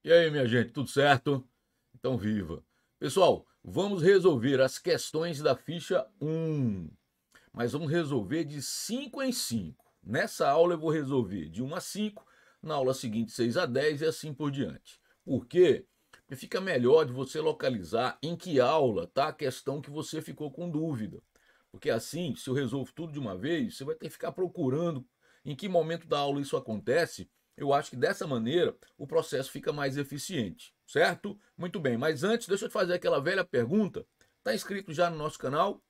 E aí, minha gente, tudo certo? Então, viva! Pessoal, vamos resolver as questões da ficha 1, mas vamos resolver de 5 em 5. Nessa aula eu vou resolver de 1 a 5, na aula seguinte 6 a 10 e assim por diante. Por quê? Porque fica melhor de você localizar em que aula está a questão que você ficou com dúvida. Porque assim, se eu resolvo tudo de uma vez, você vai ter que ficar procurando em que momento da aula isso acontece. Eu acho que dessa maneira o processo fica mais eficiente, certo? Muito bem, mas antes deixa eu te fazer aquela velha pergunta. Está inscrito já no nosso canal?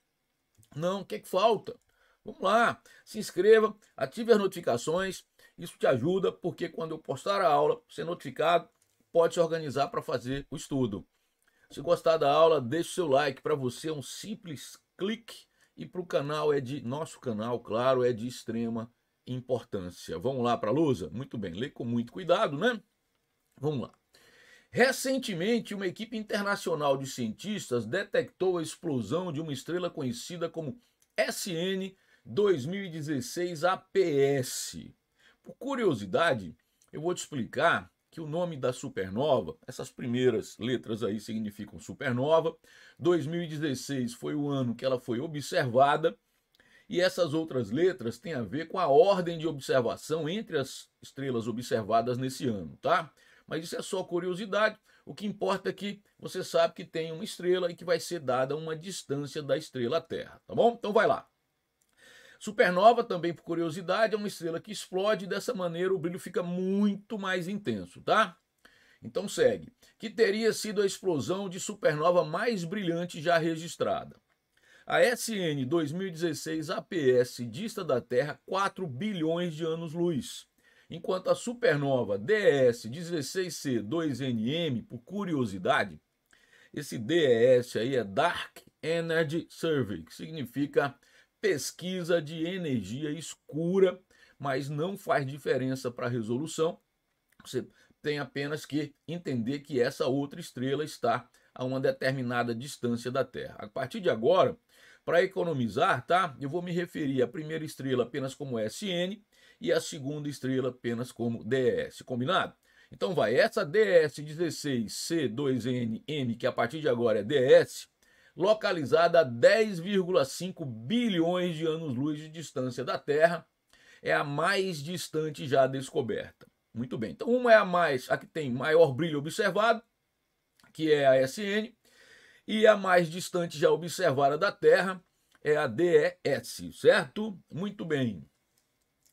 Não, o que é que falta? Vamos lá, se inscreva, ative as notificações, isso te ajuda porque quando eu postar a aula, ser notificado, pode se organizar para fazer o estudo. Se gostar da aula, deixe o seu like, para você é um simples clique e para o canal nosso canal, claro, é de extrema importância. Vamos lá para a Lusa? Muito bem, lê com muito cuidado, né? Vamos lá. Recentemente, uma equipe internacional de cientistas detectou a explosão de uma estrela conhecida como SN 2016 APS. Por curiosidade, eu vou te explicar que o nome da supernova, essas primeiras letras aí significam supernova. 2016 foi o ano que ela foi observada e essas outras letras têm a ver com a ordem de observação entre as estrelas observadas nesse ano, tá? Mas isso é só curiosidade. O que importa é que você sabe que tem uma estrela e que vai ser dada uma distância da estrela Terra, tá bom? Então vai lá. Supernova, também por curiosidade, é uma estrela que explode e dessa maneira o brilho fica muito mais intenso, tá? Então segue. Que teria sido a explosão de supernova mais brilhante já registrada. A SN 2016 APS dista da Terra 4 bilhões de anos-luz, enquanto a supernova DES 16C2NM, por curiosidade, esse DES aí é Dark Energy Survey, que significa pesquisa de energia escura, mas não faz diferença para a resolução. Você tem apenas que entender que essa outra estrela está a uma determinada distância da Terra. A partir de agora, para economizar, tá? Eu vou me referir à primeira estrela apenas como SN e à segunda estrela apenas como DES, combinado? Então vai, essa DS16C2NM, que a partir de agora é DS, localizada a 10,5 bilhões de anos-luz de distância da Terra, é a mais distante já descoberta. Muito bem, então uma é a que tem maior brilho observado, que é a SN, e a mais distante já observada da Terra é a DES, certo? Muito bem.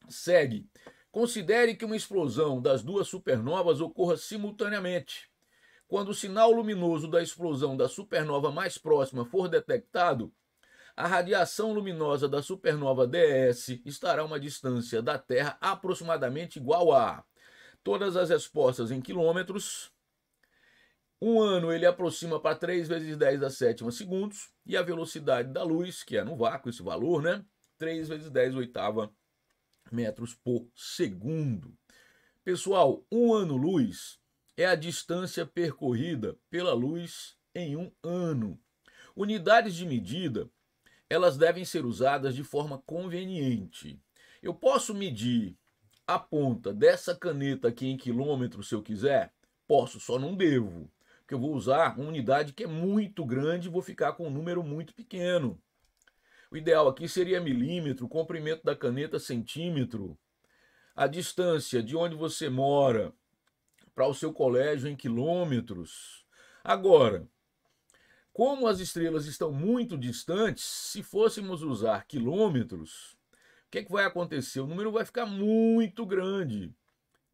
Segue. Considere que uma explosão das duas supernovas ocorra simultaneamente. Quando o sinal luminoso da explosão da supernova mais próxima for detectado, a radiação luminosa da supernova DES estará a uma distância da Terra aproximadamente igual a todas as respostas em quilômetros. Um ano ele aproxima para 3 vezes 10 a sétima segundos. E a velocidade da luz, que é no vácuo esse valor, né? 3 vezes 10 oitava metros por segundo. Pessoal, um ano-luz é a distância percorrida pela luz em um ano. Unidades de medida, elas devem ser usadas de forma conveniente. Eu posso medir a ponta dessa caneta aqui em quilômetros se eu quiser? Posso, só não devo. Porque eu vou usar uma unidade que é muito grande e vou ficar com um número muito pequeno. O ideal aqui seria milímetro, o comprimento da caneta centímetro, a distância de onde você mora para o seu colégio em quilômetros. Agora, como as estrelas estão muito distantes, se fôssemos usar quilômetros, o que vai acontecer? O número vai ficar muito grande,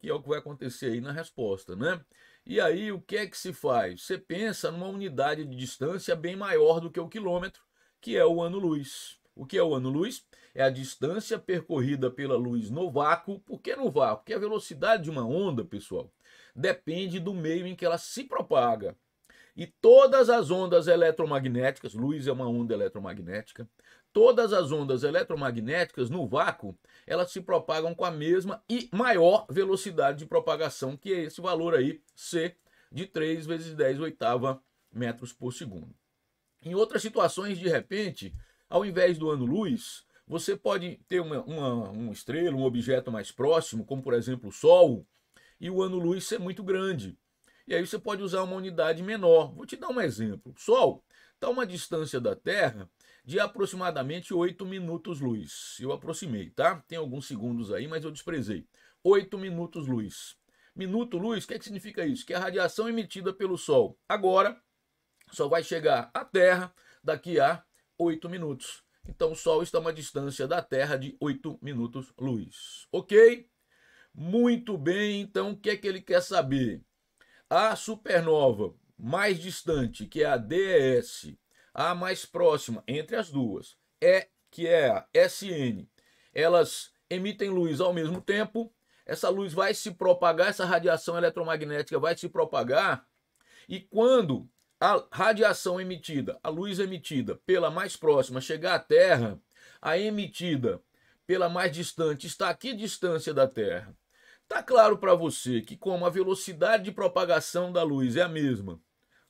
que é o que vai acontecer aí na resposta, né? E aí o que é que se faz? Você pensa numa unidade de distância bem maior do que o quilômetro, que é o ano-luz. O que é o ano-luz? É a distância percorrida pela luz no vácuo. Por que no vácuo? Porque a velocidade de uma onda, pessoal, depende do meio em que ela se propaga. E todas as ondas eletromagnéticas, luz é uma onda eletromagnética, todas as ondas eletromagnéticas no vácuo, elas se propagam com a mesma e maior velocidade de propagação, que é esse valor aí, C, de 3 vezes 10 oitava metros por segundo. Em outras situações, de repente, ao invés do ano-luz, você pode ter uma estrela, um objeto mais próximo, como por exemplo o Sol, e o ano-luz ser muito grande. E aí você pode usar uma unidade menor. Vou te dar um exemplo. O Sol está a uma distância da Terra de aproximadamente 8 minutos-luz. Eu aproximei, tá? Tem alguns segundos aí, mas eu desprezei. 8 minutos-luz. Minuto-luz, o que significa isso? Que a radiação emitida pelo Sol agora só vai chegar à Terra daqui a 8 minutos. Então o Sol está a uma distância da Terra de 8 minutos-luz. Ok? Muito bem, então o que é que ele quer saber? A supernova mais distante, que é a DES, a mais próxima entre as duas, que é a SN, elas emitem luz ao mesmo tempo. Essa luz vai se propagar, essa radiação eletromagnética vai se propagar, e quando a radiação emitida, a luz emitida pela mais próxima chegar à Terra, a emitida pela mais distante está a que distância da Terra? Está claro para você que como a velocidade de propagação da luz é a mesma,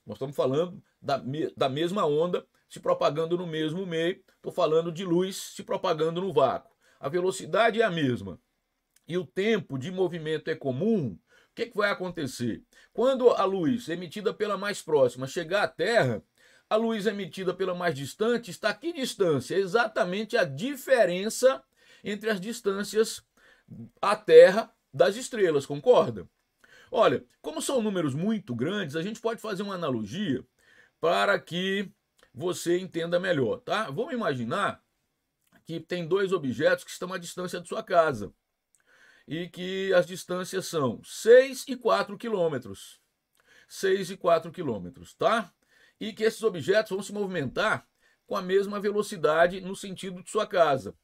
nós estamos falando da mesma onda se propagando no mesmo meio, estou falando de luz se propagando no vácuo. A velocidade é a mesma e o tempo de movimento é comum. O que vai acontecer? Quando a luz emitida pela mais próxima chegar à Terra, a luz emitida pela mais distante está a que distância? Exatamente a diferença entre as distâncias à Terra das estrelas, concorda? Olha, como são números muito grandes, a gente pode fazer uma analogia para que você entenda melhor, tá? Vamos imaginar que tem dois objetos que estão à distância de sua casa e que as distâncias são 6 e 4 quilômetros. 6 e 4 quilômetros, tá? E que esses objetos vão se movimentar com a mesma velocidade no sentido de sua casa. O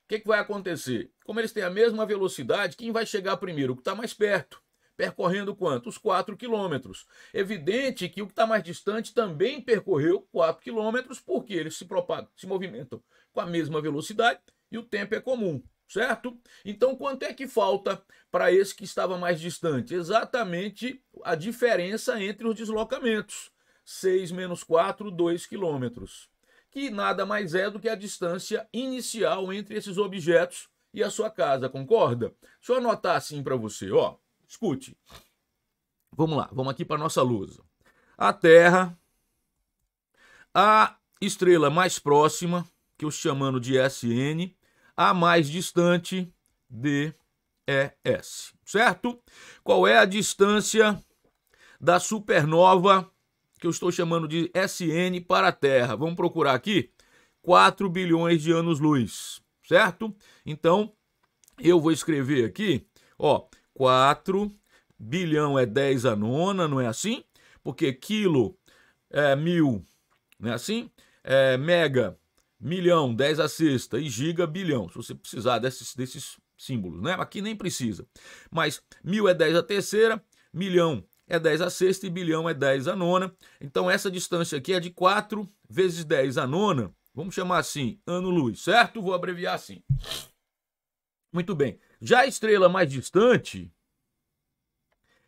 que vai acontecer? Como eles têm a mesma velocidade, quem vai chegar primeiro? O que está mais perto. Percorrendo quanto? Os 4 quilômetros. Evidente que o que está mais distante também percorreu 4 quilômetros, porque eles se movimentam com a mesma velocidade e o tempo é comum, certo? Então, quanto é que falta para esse que estava mais distante? Exatamente a diferença entre os deslocamentos. 6 menos 4, 2 quilômetros. Que nada mais é do que a distância inicial entre esses objetos e a sua casa, concorda? Deixa eu anotar assim para você, ó. Escute. Vamos lá, vamos aqui para nossa lousa. A Terra, a estrela mais próxima, que eu chamando de SN, a mais distante, DES, certo? Qual é a distância da supernova, que eu estou chamando de SN, para a Terra? Vamos procurar aqui, 4 bilhões de anos-luz, certo? Então, eu vou escrever aqui, ó, 4 bilhão é 10 a nona, não é assim? Porque quilo é 1000, não é assim? Mega, milhão, 10 a sexta, e giga, bilhão, se você precisar desses símbolos, né? Aqui nem precisa. Mas 1000 é 10 a terceira, milhão é 10 a sexta e bilhão é 10 a nona. Então essa distância aqui é de 4 vezes 10 a nona, vamos chamar assim, ano-luz, certo? Vou abreviar assim. Muito bem. Já a estrela mais distante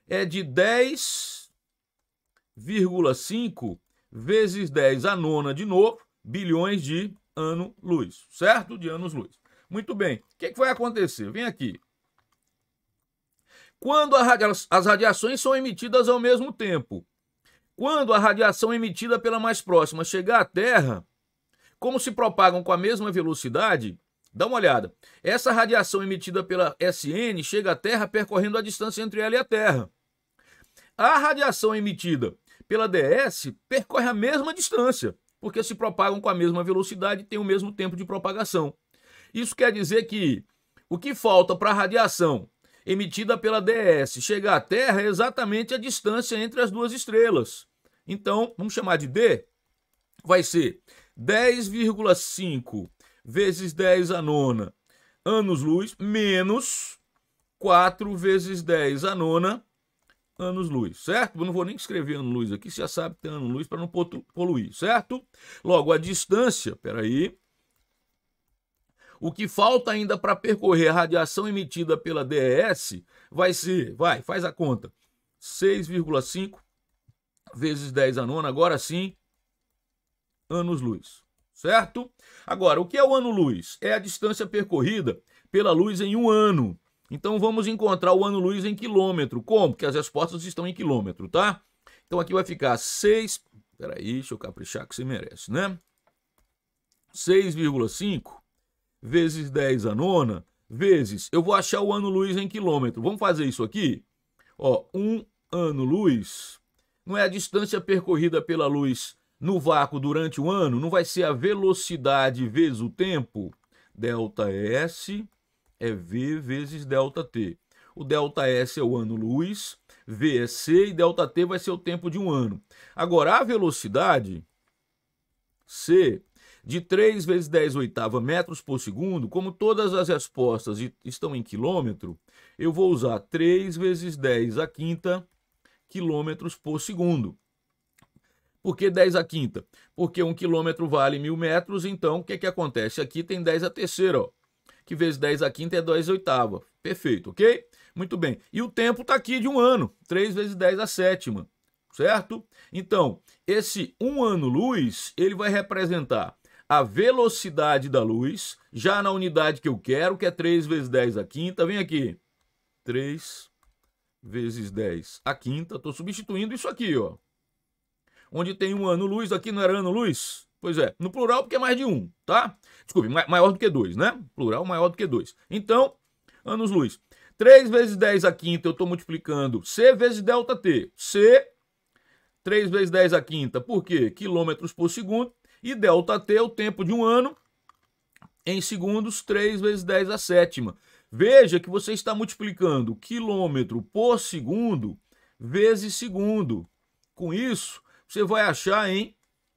é de 10,5 vezes 10 a nona de novo, bilhões de ano-luz, certo? De anos-luz. Muito bem. O que vai acontecer? Vem aqui. Quando as radiações são emitidas ao mesmo tempo, quando a radiação emitida pela mais próxima chegar à Terra, como se propagam com a mesma velocidade, dá uma olhada. Essa radiação emitida pela SN chega à Terra percorrendo a distância entre ela e a Terra. A radiação emitida pela DS percorre a mesma distância, porque se propagam com a mesma velocidade e têm o mesmo tempo de propagação. Isso quer dizer que o que falta para a radiação emitida pela DS chegar à Terra é exatamente a distância entre as duas estrelas. Então, vamos chamar de D, vai ser 10,5 vezes 10 a nona anos-luz, menos 4 vezes 10 a nona anos-luz, certo? Eu não vou nem escrever ano-luz aqui, você já sabe que tem ano-luz para não poluir, certo? Logo, a distância, peraí, o que falta ainda para percorrer a radiação emitida pela DES vai ser, faz a conta, 6,5 vezes 10 a nona, agora sim, anos-luz, certo? Agora, o que é o ano-luz? É a distância percorrida pela luz em um ano. Então vamos encontrar o ano-luz em quilômetro. Como? Porque as respostas estão em quilômetro, tá? Então aqui vai ficar 6... Peraí, deixa eu caprichar que você merece, né? 6,5 vezes 10 a nona, vezes... Eu vou achar o ano-luz em quilômetro. Vamos fazer isso aqui? Ó, 1 ano-luz não é a distância percorrida pela luz no vácuo durante um ano? Não vai ser a velocidade vezes o tempo? Δs é V vezes ΔT. O ΔS é o ano-luz, V é C e ΔT vai ser o tempo de um ano. Agora, a velocidade, C, de 3 vezes 10 oitava metros por segundo, como todas as respostas estão em quilômetro, eu vou usar 3 vezes 10 a quinta quilômetros por segundo. Por que 10 a quinta? Porque 1 quilômetro vale 1000 metros, então o que acontece? Aqui tem 10 a terceira, ó, que vezes 10 a quinta é 2 oitava. Perfeito, ok? Muito bem. E o tempo está aqui de um ano, 3 vezes 10 a sétima, certo? Então, esse 1 ano-luz, ele vai representar a velocidade da luz, já na unidade que eu quero, que é 3 vezes 10 a quinta. Vem aqui, 3 vezes 10 a quinta. Estou substituindo isso aqui, ó. Onde tem 1 ano-luz, aqui não era ano-luz? Pois é, no plural porque é mais de 1, tá? Desculpe, maior do que 2, né? Plural maior do que 2. Então, anos-luz. 3 vezes 10 a quinta, eu estou multiplicando C vezes ΔT. C, 3 vezes 10 a quinta, por quê? Quilômetros por segundo. E ΔT é o tempo de um ano em segundos, 3 vezes 10 a sétima. Veja que você está multiplicando quilômetro por segundo vezes segundo. Com isso, você vai achar em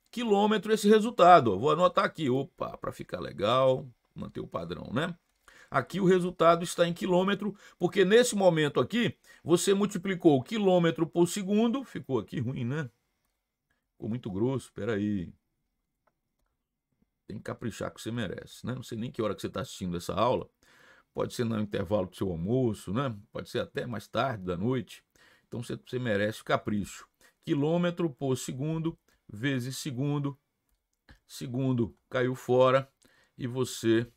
quilômetro esse resultado. Vou anotar aqui, opa, para ficar legal, manter o padrão, né? Aqui o resultado está em quilômetro, porque nesse momento aqui, você multiplicou quilômetro por segundo, ficou aqui ruim, né? Ficou muito grosso, peraí. Tem que caprichar que você merece, né? Não sei nem que hora que você está assistindo essa aula, pode ser no intervalo do seu almoço, né? Pode ser até mais tarde da noite, então você merece capricho. Quilômetro por segundo vezes segundo, segundo caiu fora e você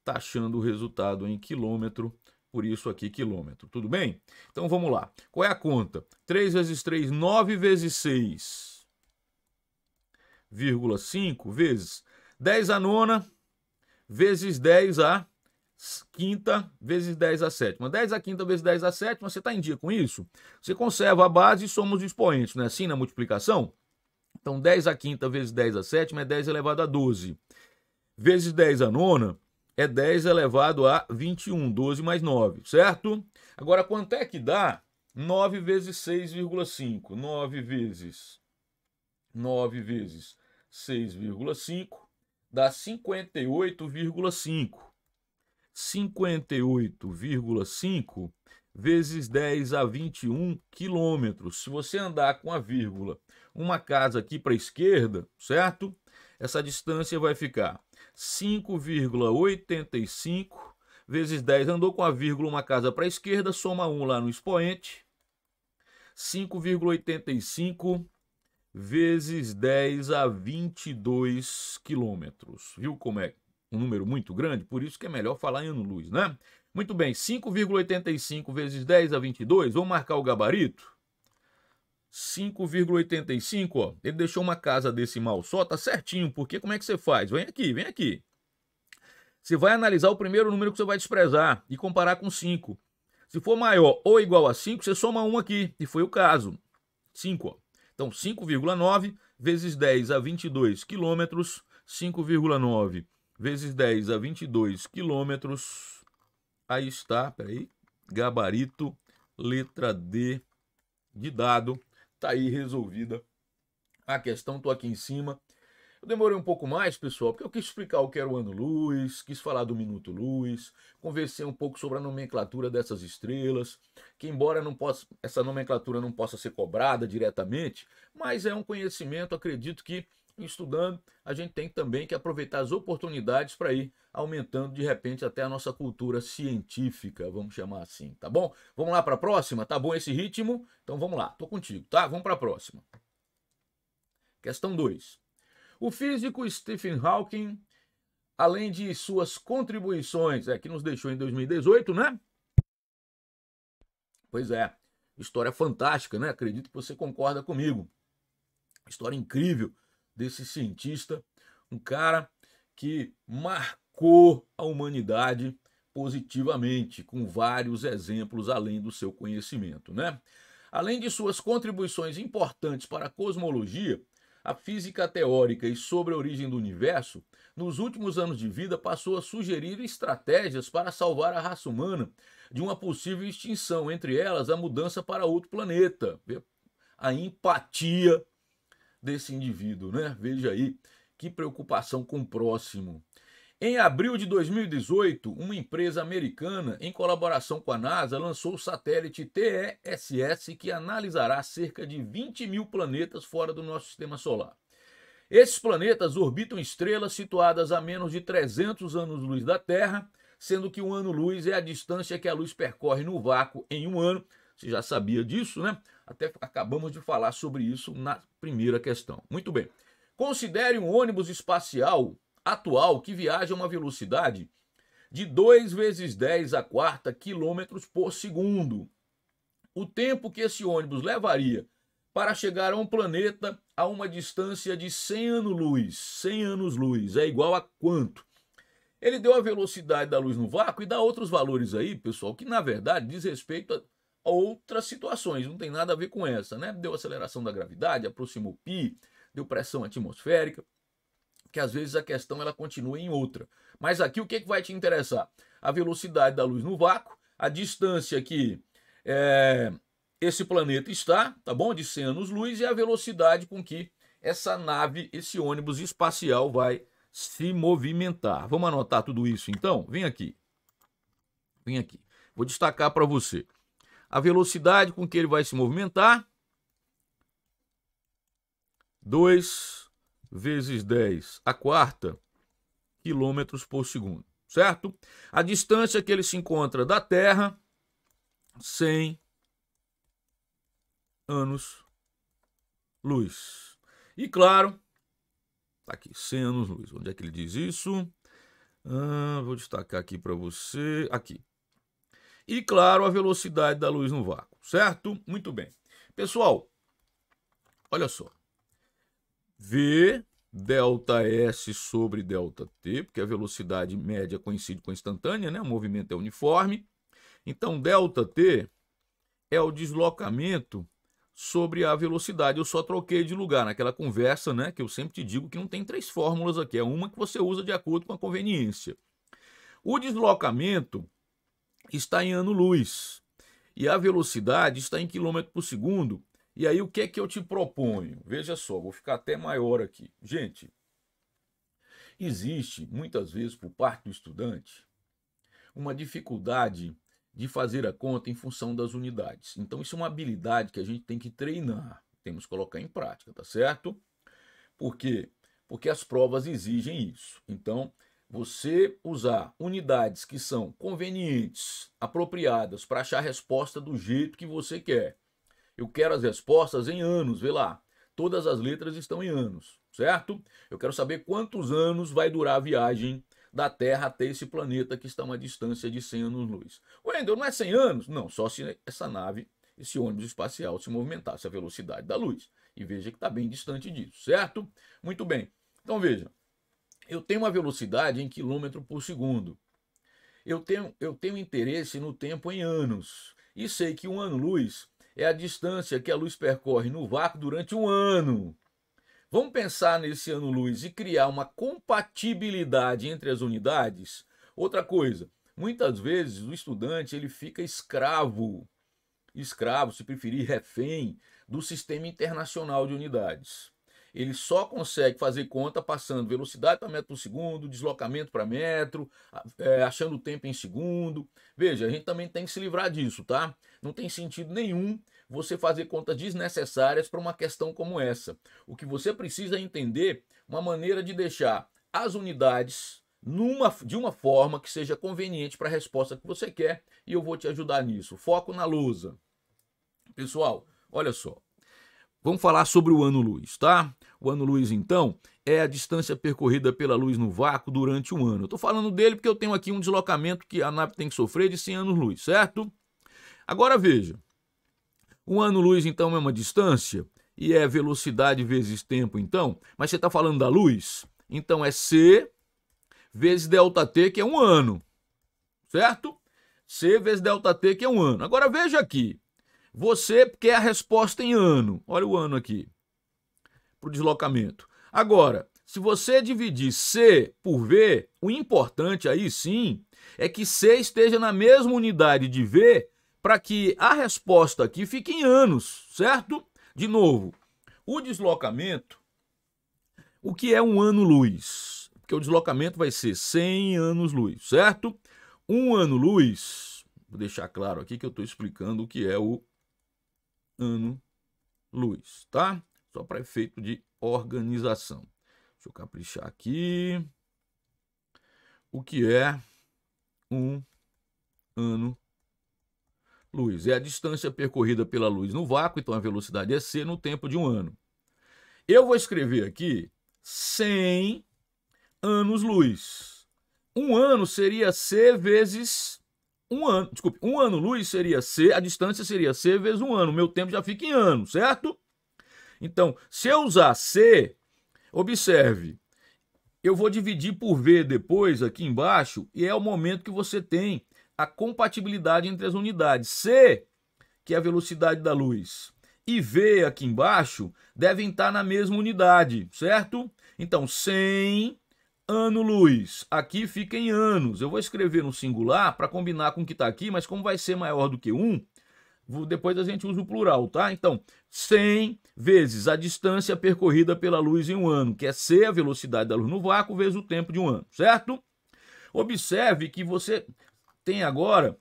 está achando o resultado em quilômetro, por isso aqui quilômetro, tudo bem? Então vamos lá, qual é a conta? 3 vezes 3, 9 vezes 6, 5 vezes 10 a nona, vezes 10 a quinta, vezes 10 a sétima. 10 a quinta vezes 10 a sétima, você está em dia com isso? Você conserva a base e soma os expoentes, não é assim na multiplicação? Então 10 a quinta vezes 10 a sétima é 10 elevado a 12. Vezes 10 a nona é 10 elevado a 21, 12 mais 9, certo? Agora, quanto é que dá 9 vezes 6,5? 9 vezes 6,5 dá 58,5. 58,5 vezes 10 a 21 quilômetros. Se você andar com a vírgula uma casa aqui para a esquerda, certo? Essa distância vai ficar 5,85 vezes 10. Andou com a vírgula uma casa para a esquerda, soma 1 lá no expoente. 5,85 vezes 10 a 22 quilômetros. Viu como é um número muito grande? Por isso que é melhor falar em ano-luz, né? Muito bem, 5,85 vezes 10 a 22, vamos marcar o gabarito? 5,85, ó, ele deixou uma casa decimal só, tá certinho, porque como é que você faz? Vem aqui, vem aqui. Você vai analisar o primeiro número que você vai desprezar e comparar com 5. Se for maior ou igual a 5, você soma 1 aqui, e foi o caso. 5, ó. Então, 5,9 vezes 10 a 22 quilômetros, 5,9 vezes 10 a 22 quilômetros, aí está, peraí, gabarito, letra D de dado, tá aí resolvida a questão, tô aqui em cima. Eu demorei um pouco mais, pessoal, porque eu quis explicar o que era o ano-luz, quis falar do minuto-luz, conversei um pouco sobre a nomenclatura dessas estrelas, que embora essa nomenclatura não possa ser cobrada diretamente, mas é um conhecimento, acredito que estudando, a gente tem também que aproveitar as oportunidades para ir aumentando de repente até a nossa cultura científica, vamos chamar assim, tá bom? Vamos lá para a próxima? Tá bom esse ritmo? Então vamos lá, tô contigo, tá? Vamos para a próxima. Questão 2. O físico Stephen Hawking, além de suas contribuições, que nos deixou em 2018, né? Pois é, história fantástica, né? Acredito que você concorda comigo. História incrível desse cientista, um cara que marcou a humanidade positivamente, com vários exemplos além do seu conhecimento, né? Além de suas contribuições importantes para a cosmologia, a física teórica e sobre a origem do universo, nos últimos anos de vida passou a sugerir estratégias para salvar a raça humana de uma possível extinção, entre elas a mudança para outro planeta. A empatia desse indivíduo, né? Veja aí que preocupação com o próximo. Em abril de 2018, uma empresa americana, em colaboração com a NASA, lançou o satélite TESS, que analisará cerca de 20 mil planetas fora do nosso sistema solar. Esses planetas orbitam estrelas situadas a menos de 300 anos-luz da Terra, sendo que um ano-luz é a distância que a luz percorre no vácuo em um ano. Você já sabia disso, né? Até acabamos de falar sobre isso na primeira questão. Muito bem. Considere um ônibus espacial atual que viaja a uma velocidade de 2 vezes 10 à quarta quilômetros por segundo. O tempo que esse ônibus levaria para chegar a um planeta a uma distância de 100 anos-luz. 100 anos-luz é igual a quanto? Ele deu a velocidade da luz no vácuo e dá outros valores aí, pessoal, que na verdade diz respeito a outras situações, não tem nada a ver com essa, né? Deu aceleração da gravidade, aproximou π, deu pressão atmosférica, que às vezes a questão ela continua em outra. Mas aqui o que vai te interessar? A velocidade da luz no vácuo, a distância que esse planeta está, tá bom? De 100 anos-luz e a velocidade com que essa nave, esse ônibus espacial vai se movimentar. Vamos anotar tudo isso então? Vem aqui. Vem aqui. Vou destacar para você. A velocidade com que ele vai se movimentar, 2 vezes 10 à quarta quilômetros por segundo, certo? A distância que ele se encontra da Terra, 100 anos-luz. E claro, tá aqui, 100 anos-luz. Onde é que ele diz isso? Vou destacar aqui para você, aqui. E claro, a velocidade da luz no vácuo, certo? Muito bem. Pessoal, olha só. V delta S sobre delta T, porque a velocidade média coincide com a instantânea, né? O movimento é uniforme. Então, delta T é o deslocamento sobre a velocidade. Eu só troquei de lugar naquela conversa, né? Que eu sempre te digo que não tem 3 fórmulas aqui. É uma que você usa de acordo com a conveniência. O deslocamento está em ano-luz e a velocidade está em quilômetro por segundo. E aí o que é que eu te proponho? Veja só, vou ficar até maior aqui. Gente, existe muitas vezes por parte do estudante uma dificuldade de fazer a conta em função das unidades. Então isso é uma habilidade que a gente tem que treinar, temos que colocar em prática, tá certo? Por quê? Porque as provas exigem isso. Então, você usar unidades que são convenientes, apropriadas para achar a resposta do jeito que você quer. Eu quero as respostas em anos, vê lá. Todas as letras estão em anos, certo? Eu quero saber quantos anos vai durar a viagem da Terra até esse planeta que está a uma distância de 100 anos-luz. Wendel, não é 100 anos? Não, só se essa nave, esse ônibus espacial se movimentasse a velocidade da luz. E veja que está bem distante disso, certo? Muito bem. Então veja, eu tenho uma velocidade em quilômetro por segundo. Eu tenho interesse no tempo em anos. E sei que um ano-luz é a distância que a luz percorre no vácuo durante um ano. Vamos pensar nesse ano-luz e criar uma compatibilidade entre as unidades? Outra coisa, muitas vezes o estudante ele fica escravo, se preferir refém, do sistema internacional de unidades. Ele só consegue fazer conta passando velocidade para metro por segundo, deslocamento para metro, achando o tempo em segundo. Veja, a gente também tem que se livrar disso, tá? Não tem sentido nenhum você fazer contas desnecessárias para uma questão como essa. O que você precisa é entender uma maneira de deixar as unidades de uma forma que seja conveniente para a resposta que você quer, e eu vou te ajudar nisso. Foco na lousa. Pessoal, olha só. Vamos falar sobre o ano-luz, tá? O ano-luz, então, é a distância percorrida pela luz no vácuo durante um ano. Eu estou falando dele porque eu tenho aqui um deslocamento que a nave tem que sofrer de 100 anos-luz, certo? Agora veja, Um ano-luz, então, é uma distância e é velocidade vezes tempo, então. Mas você está falando da luz? Então, é c vezes ΔT, que é um ano, certo? C vezes ΔT, que é um ano. Agora, veja aqui. Você quer a resposta em ano. Olha o ano aqui, para o deslocamento. Agora, se você dividir C por V, o importante aí sim é que C esteja na mesma unidade de V para que a resposta aqui fique em anos, certo? De novo, o deslocamento, o que é um ano-luz? Porque o deslocamento vai ser 100 anos-luz, certo? Um ano-luz, vou deixar claro aqui que eu estou explicando o que é o ano-luz, tá? Só para efeito de organização. Deixa eu caprichar aqui. O que é um ano-luz? É a distância percorrida pela luz no vácuo, então a velocidade é c no tempo de um ano. Eu vou escrever aqui 100 anos-luz. Um ano seria c vezes um ano. Desculpe, um ano-luz seria c, a distância seria c vezes um ano. Meu tempo já fica em ano, certo? Então, se eu usar c, observe, eu vou dividir por v depois aqui embaixo e é o momento que você tem a compatibilidade entre as unidades. C, que é a velocidade da luz, e v aqui embaixo devem estar na mesma unidade, certo? Então, 100 ano-luz. Aqui fica em anos. Eu vou escrever no singular para combinar com o que está aqui, mas como vai ser maior do que 1, depois a gente usa o plural, tá? Então, 100 vezes a distância percorrida pela luz em um ano, que é c, a velocidade da luz no vácuo, vezes o tempo de um ano, certo? Observe que você tem agora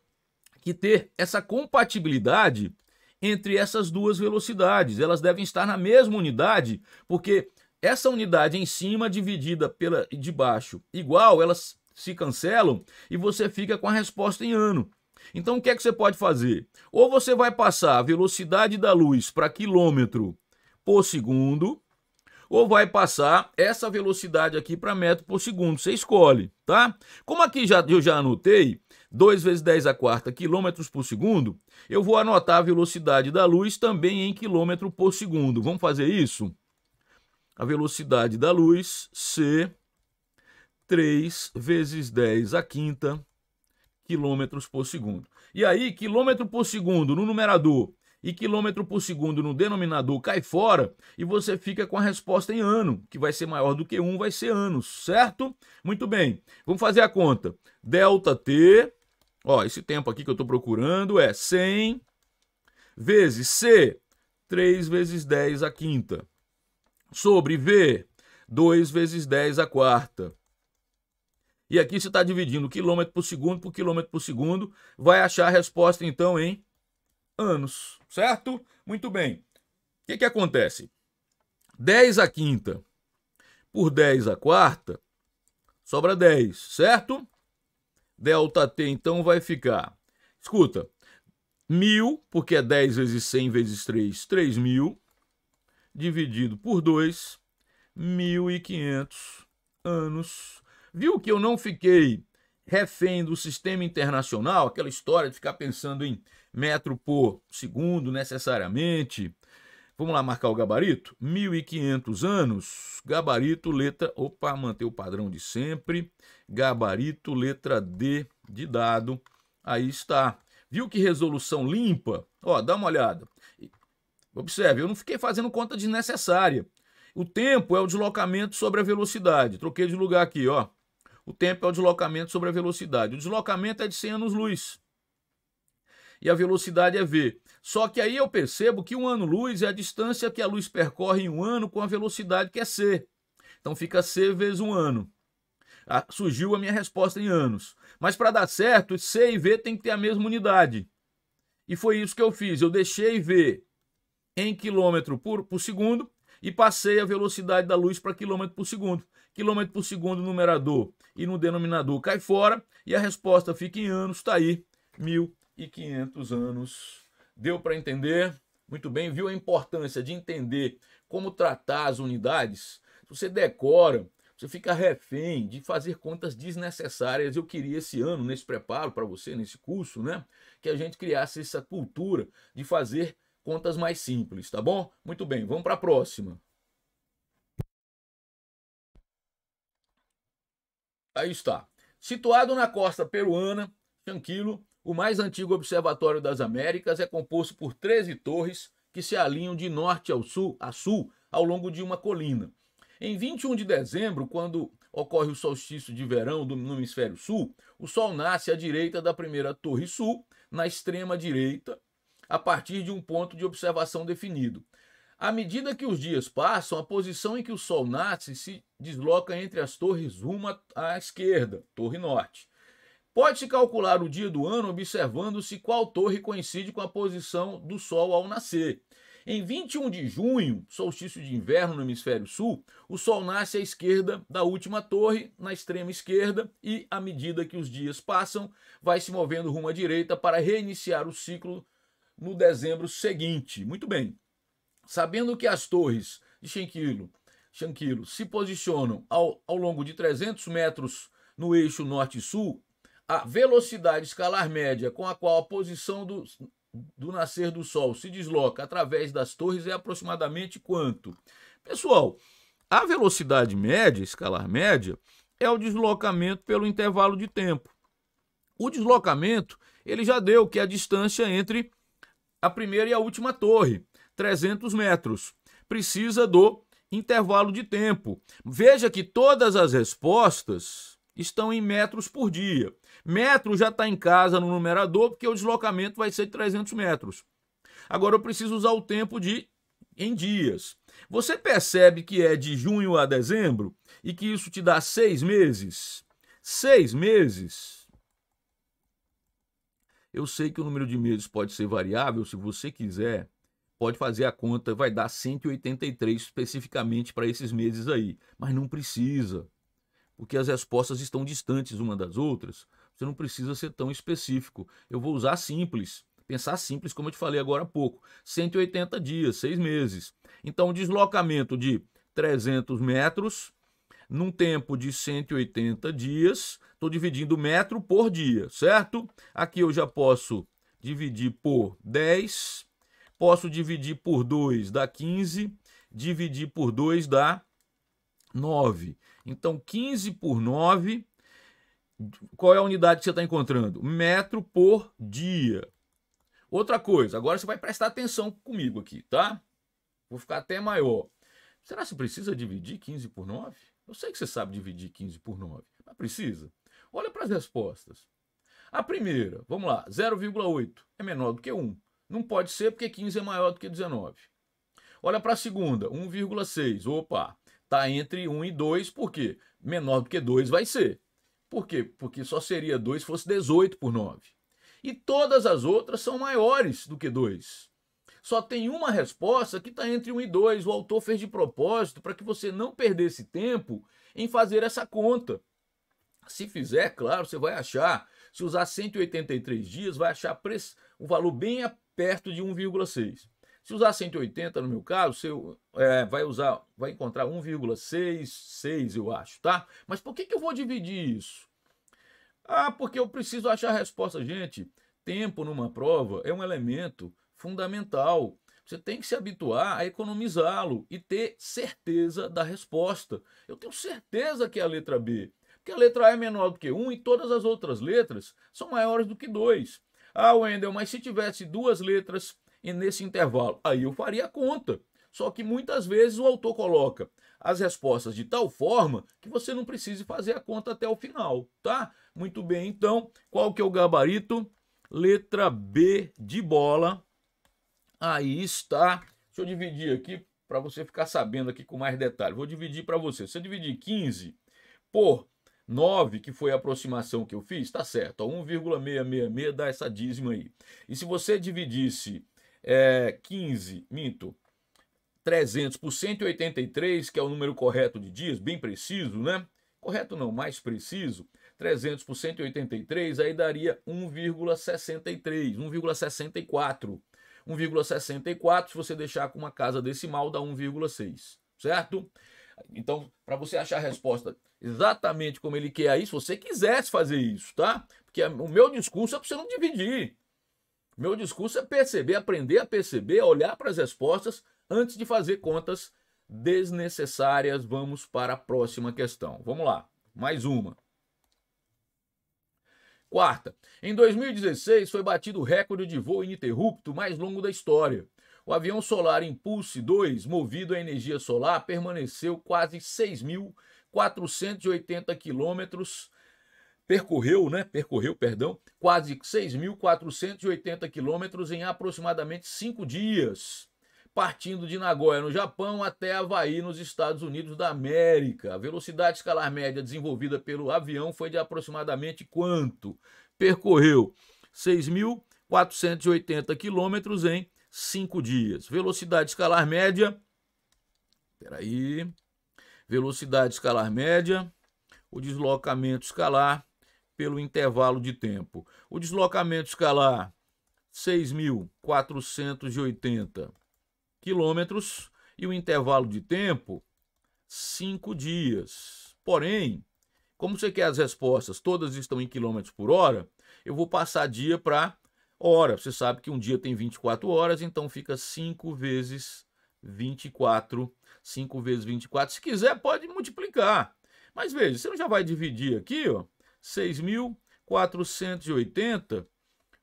que ter essa compatibilidade entre essas duas velocidades. Elas devem estar na mesma unidade, porque essa unidade em cima dividida pela de baixo igual, elas se cancelam e você fica com a resposta em ano. Então, o que é que você pode fazer? Ou você vai passar a velocidade da luz para quilômetro por segundo, ou vai passar essa velocidade aqui para metro por segundo. Você escolhe, tá? Como aqui eu já anotei 2 vezes 10 a quarta quilômetros por segundo, eu vou anotar a velocidade da luz também em quilômetro por segundo. Vamos fazer isso? A velocidade da luz, C, 3 vezes 10 a quinta quilômetros por segundo. E aí, quilômetro por segundo no numerador e quilômetro por segundo no denominador cai fora e você fica com a resposta em ano, que vai ser maior do que 1, vai ser anos, certo? Muito bem, vamos fazer a conta. ΔT, ó, esse tempo aqui que eu estou procurando é 100 vezes C, 3 vezes 10 a quinta, sobre V, 2 vezes 10 a quarta. E aqui você está dividindo quilômetro por segundo por quilômetro por segundo, vai achar a resposta então em anos, certo? Muito bem. O que acontece? 10 a quinta por 10 a quarta, sobra 10, certo? ΔT então vai ficar, escuta, 1.000, porque é 10 vezes 100 vezes 3, 3.000, dividido por 2, 1.500 anos. Viu que eu não fiquei refém do sistema internacional, aquela história de ficar pensando em metro por segundo necessariamente. Vamos lá marcar o gabarito? 1.500 anos, gabarito, letra... Opa, manter o padrão de sempre. Gabarito, letra D de dado. Aí está. Viu que resolução limpa? Ó, dá uma olhada. Observe, eu não fiquei fazendo conta desnecessária. O tempo é o deslocamento sobre a velocidade. Troquei de lugar aqui, ó. O tempo é o deslocamento sobre a velocidade. O deslocamento é de 100 anos-luz. E a velocidade é v. Só que aí eu percebo que um ano-luz é a distância que a luz percorre em um ano com a velocidade que é c. Então fica c vezes um ano. Surgiu a minha resposta em anos. Mas para dar certo, c e v tem que ter a mesma unidade. E foi isso que eu fiz. Eu deixei v em quilômetro por segundo e passei a velocidade da luz para quilômetro por segundo. Quilômetro por segundo no numerador e no denominador cai fora e a resposta fica em anos, está aí, 1.500 anos. Deu para entender? Muito bem, viu a importância de entender como tratar as unidades? Se você decora, você fica refém de fazer contas desnecessárias. Eu queria esse ano, nesse preparo para você, nesse curso, né, que a gente criasse essa cultura de fazer contas mais simples, tá bom? Muito bem, vamos para a próxima. Aí está. Situado na costa peruana, Chanquilo, o mais antigo observatório das Américas, é composto por 13 torres que se alinham de norte a sul ao longo de uma colina. Em 21 de dezembro, quando ocorre o solstício de verão no hemisfério sul, o Sol nasce à direita da primeira torre sul, na extrema direita, a partir de um ponto de observação definido. À medida que os dias passam, a posição em que o Sol nasce se desloca entre as torres rumo à esquerda, Torre Norte. Pode-se calcular o dia do ano observando-se qual torre coincide com a posição do Sol ao nascer. Em 21 de junho, solstício de inverno no hemisfério sul, o Sol nasce à esquerda da última torre, na extrema esquerda, e, à medida que os dias passam, vai se movendo rumo à direita para reiniciar o ciclo no dezembro seguinte. Muito bem. Sabendo que as torres de Chanquilo se posicionam ao longo de 300 metros no eixo norte-sul, a velocidade escalar média com a qual a posição do nascer do Sol se desloca através das torres é aproximadamente quanto? Pessoal, a velocidade média, escalar média, é o deslocamento pelo intervalo de tempo. O deslocamento, ele já deu, que é a distância entre a primeira e a última torre, 300 metros. Precisa do intervalo de tempo. Veja que todas as respostas estão em metros por dia. Metro já está em casa no numerador, porque o deslocamento vai ser de 300 metros. Agora eu preciso usar o tempo em dias. Você percebe que é de junho a dezembro e que isso te dá 6 meses? 6 meses. Eu sei que o número de meses pode ser variável, se você quiser, pode fazer a conta, vai dar 183 especificamente para esses meses aí, mas não precisa, porque as respostas estão distantes uma das outras, você não precisa ser tão específico. Eu vou usar simples, pensar simples, como eu te falei agora há pouco, 180 dias, 6 meses. Então, o deslocamento de 300 metros, num tempo de 180 dias, estou dividindo metro por dia, certo? Aqui eu já posso dividir por 10, posso dividir por 2 dá 15, dividir por 2 dá 9. Então, 15 por 9, qual é a unidade que você está encontrando? Metro por dia. Outra coisa, agora você vai prestar atenção comigo aqui, tá? Vou ficar até maior. Será que precisa dividir 15 por 9? Eu sei que você sabe dividir 15 por 9, mas precisa? Olha para as respostas. A primeira, vamos lá, 0,8 é menor do que 1. Não pode ser porque 15 é maior do que 19. Olha para a segunda, 1,6. Opa, está entre 1 e 2, por quê? Menor do que 2 vai ser. Por quê? Porque só seria 2 se fosse 18 por 9. E todas as outras são maiores do que 2. Só tem uma resposta que está entre 1 e 2. O autor fez de propósito para que você não perdesse tempo em fazer essa conta. Se fizer, claro, você vai achar, se usar 183 dias, vai achar o valor bem perto de 1,6. Se usar 180, no meu caso, você vai encontrar 1,66, eu acho, tá? Mas por que eu vou dividir isso? Ah, porque eu preciso achar a resposta. Gente, tempo numa prova é um elemento fundamental. Você tem que se habituar a economizá-lo e ter certeza da resposta. Eu tenho certeza que é a letra B, porque a letra A é menor do que 1 e todas as outras letras são maiores do que 2. Ah, Wendel, mas se tivesse duas letras nesse intervalo, aí eu faria a conta. Só que muitas vezes o autor coloca as respostas de tal forma que você não precise fazer a conta até o final, tá? Muito bem, então, qual que é o gabarito? Letra B de bola. Aí está. Deixa eu dividir aqui para você ficar sabendo aqui com mais detalhe. Vou dividir para você. Se eu dividir 15 por 9, que foi a aproximação que eu fiz, tá certo. 1,666 dá essa dízima aí. E se você dividisse 300 por 183, que é o número correto de dias, bem preciso, né? Correto não, mais preciso. 300 por 183, aí daria 1,63, 1,64. 1,64, se você deixar com uma casa decimal, dá 1,6, certo? Então, para você achar a resposta exatamente como ele quer aí, se você quisesse fazer isso, tá? Porque o meu discurso é para você não dividir. Meu discurso é perceber, aprender a perceber, olhar para as respostas antes de fazer contas desnecessárias. Vamos para a próxima questão. Vamos lá, mais uma. Quarta, em 2016 foi batido o recorde de voo ininterrupto mais longo da história. O avião Solar Impulse 2, movido a energia solar, permaneceu quase 6.480 quilômetros, percorreu quase 6.480 quilômetros em aproximadamente 5 dias, partindo de Nagoya, no Japão, até Havaí, nos Estados Unidos da América. A velocidade escalar média desenvolvida pelo avião foi de aproximadamente quanto? Percorreu 6.480 quilômetros em 5 dias. Velocidade escalar média, velocidade escalar média, o deslocamento escalar pelo intervalo de tempo. O deslocamento escalar, 6.480 quilômetros, e o intervalo de tempo, 5 dias. Porém, como você quer as respostas, todas estão em quilômetros por hora, eu vou passar dia para hora. Você sabe que um dia tem 24 horas, então fica 5 vezes 24. 5 vezes 24. Se quiser, pode multiplicar. Mas veja, você não já vai dividir aqui, ó, 6.480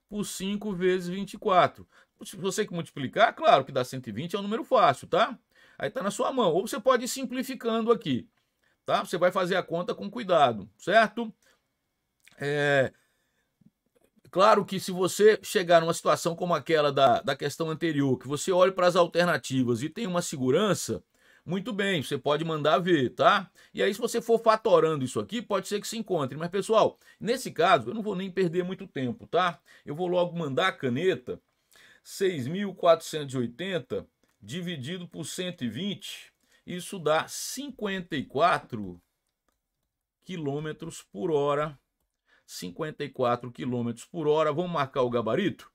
por 5 vezes 24. Se você que multiplicar, claro que dá 120, é um número fácil, tá? Aí tá na sua mão. Ou você pode ir simplificando aqui, tá? Você vai fazer a conta com cuidado, certo? Claro que se você chegar numa situação como aquela da questão anterior, que você olhe para as alternativas e tem uma segurança, muito bem, você pode mandar ver, tá? E aí, se você for fatorando isso aqui, pode ser que se encontre. Mas, pessoal, nesse caso, eu não vou nem perder muito tempo, tá? Eu vou logo mandar a caneta. 6.480 dividido por 120, isso dá 54 quilômetros por hora. 54 quilômetros por hora. Vamos marcar o gabarito?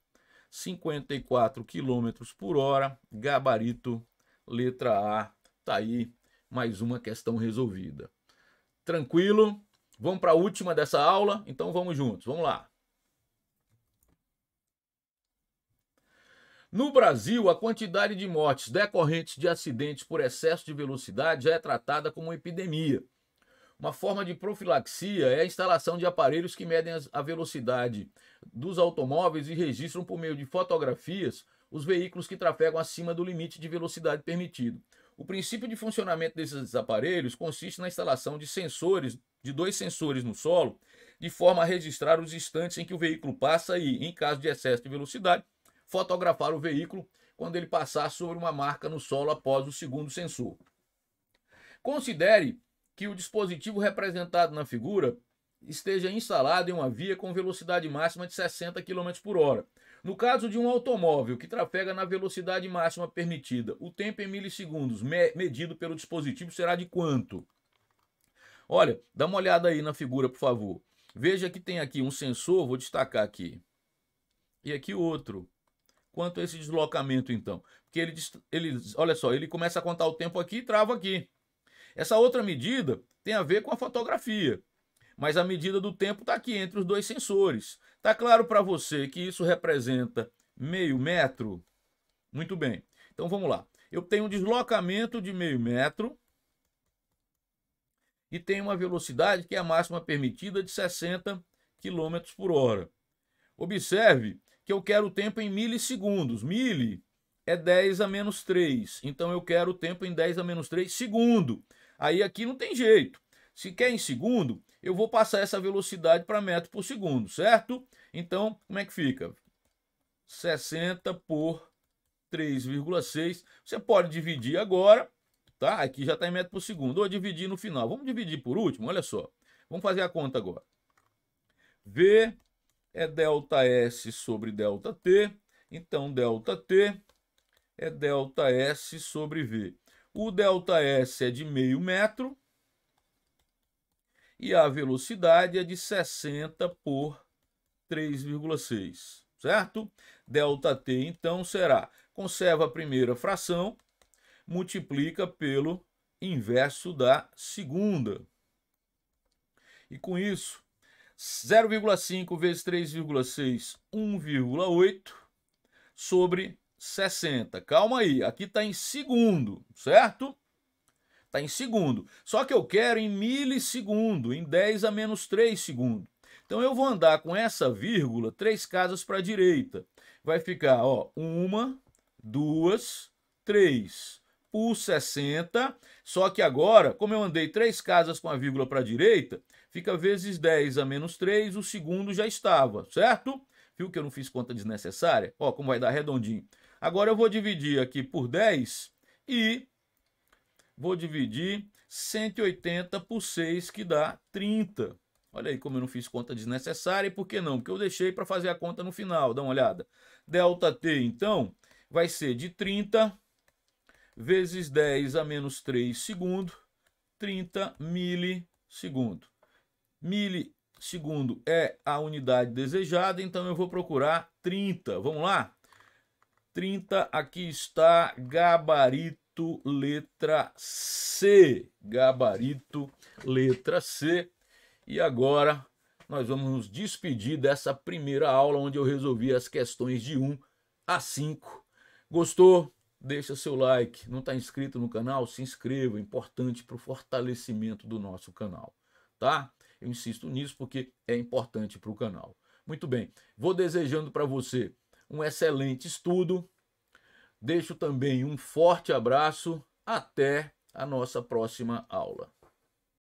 54 quilômetros por hora, gabarito, letra A. Tá aí mais uma questão resolvida. Tranquilo? Vamos para a última dessa aula? Então vamos juntos, vamos lá. No Brasil, a quantidade de mortes decorrentes de acidentes por excesso de velocidade já é tratada como uma epidemia. Uma forma de profilaxia é a instalação de aparelhos que medem a velocidade dos automóveis e registram por meio de fotografias os veículos que trafegam acima do limite de velocidade permitido. O princípio de funcionamento desses aparelhos consiste na instalação de dois sensores no solo, de forma a registrar os instantes em que o veículo passa e, em caso de excesso de velocidade, fotografar o veículo quando ele passar sobre uma marca no solo após o segundo sensor. Considere que o dispositivo representado na figura esteja instalado em uma via com velocidade máxima de 60 km por hora. No caso de um automóvel que trafega na velocidade máxima permitida, o tempo em milissegundos medido pelo dispositivo será de quanto? Olha, dá uma olhada aí na figura, por favor. Veja que tem aqui um sensor, vou destacar aqui, e aqui outro. Quanto a esse deslocamento, então? Porque olha só, ele começa a contar o tempo aqui e trava aqui. Essa outra medida tem a ver com a fotografia, mas a medida do tempo está aqui entre os dois sensores. Está claro para você que isso representa meio metro? Muito bem. Então vamos lá. Eu tenho um deslocamento de meio metro e tenho uma velocidade que é a máxima permitida de 60 km por hora. Observe que eu quero o tempo em milissegundos. Mili é 10 a menos 3. Então eu quero o tempo em 10 a menos 3 segundo. Aí aqui não tem jeito. Se quer em segundo, eu vou passar essa velocidade para metro por segundo, certo? Então, como é que fica? 60 por 3,6. Você pode dividir agora, tá? Aqui já está em metro por segundo. Ou dividir no final. Vamos dividir por último, olha só. Vamos fazer a conta agora. V é ΔS sobre ΔT. Então, ΔT é ΔS sobre V. O ΔS é de meio metro e a velocidade é de 60 por 3,6, certo? ΔT, então, será, conserva a primeira fração, multiplica pelo inverso da segunda. E com isso, 0,5 vezes 3,6, 1,8. sobre 60. Calma aí, aqui está em segundo, certo? Está em segundo. Só que eu quero em milissegundo, em 10 a menos 3 segundos. Então eu vou andar com essa vírgula 3 casas para a direita. Vai ficar, ó, 1, 2, 3 por 60. Só que agora, como eu andei 3 casas com a vírgula para a direita, fica vezes 10 a menos 3, o segundo já estava, certo? Viu que eu não fiz conta desnecessária? Ó, como vai dar redondinho. Agora eu vou dividir aqui por 10 e vou dividir 180 por 6, que dá 30. Olha aí como eu não fiz conta desnecessária. E por que não? Porque eu deixei para fazer a conta no final. Dá uma olhada. ΔT, então, vai ser de 30 vezes 10 a menos 3 segundos, 30 milissegundos. Milissegundo é a unidade desejada, então eu vou procurar 30. Vamos lá? 30, aqui está, gabarito letra C. Gabarito letra C. E agora nós vamos nos despedir dessa primeira aula onde eu resolvi as questões de 1 a 5. Gostou? Deixa seu like. Não está inscrito no canal? Se inscreva. É importante para o fortalecimento do nosso canal, tá? Eu insisto nisso porque é importante para o canal. Muito bem. Vou desejando para você um excelente estudo. Deixo também um forte abraço. Até a nossa próxima aula.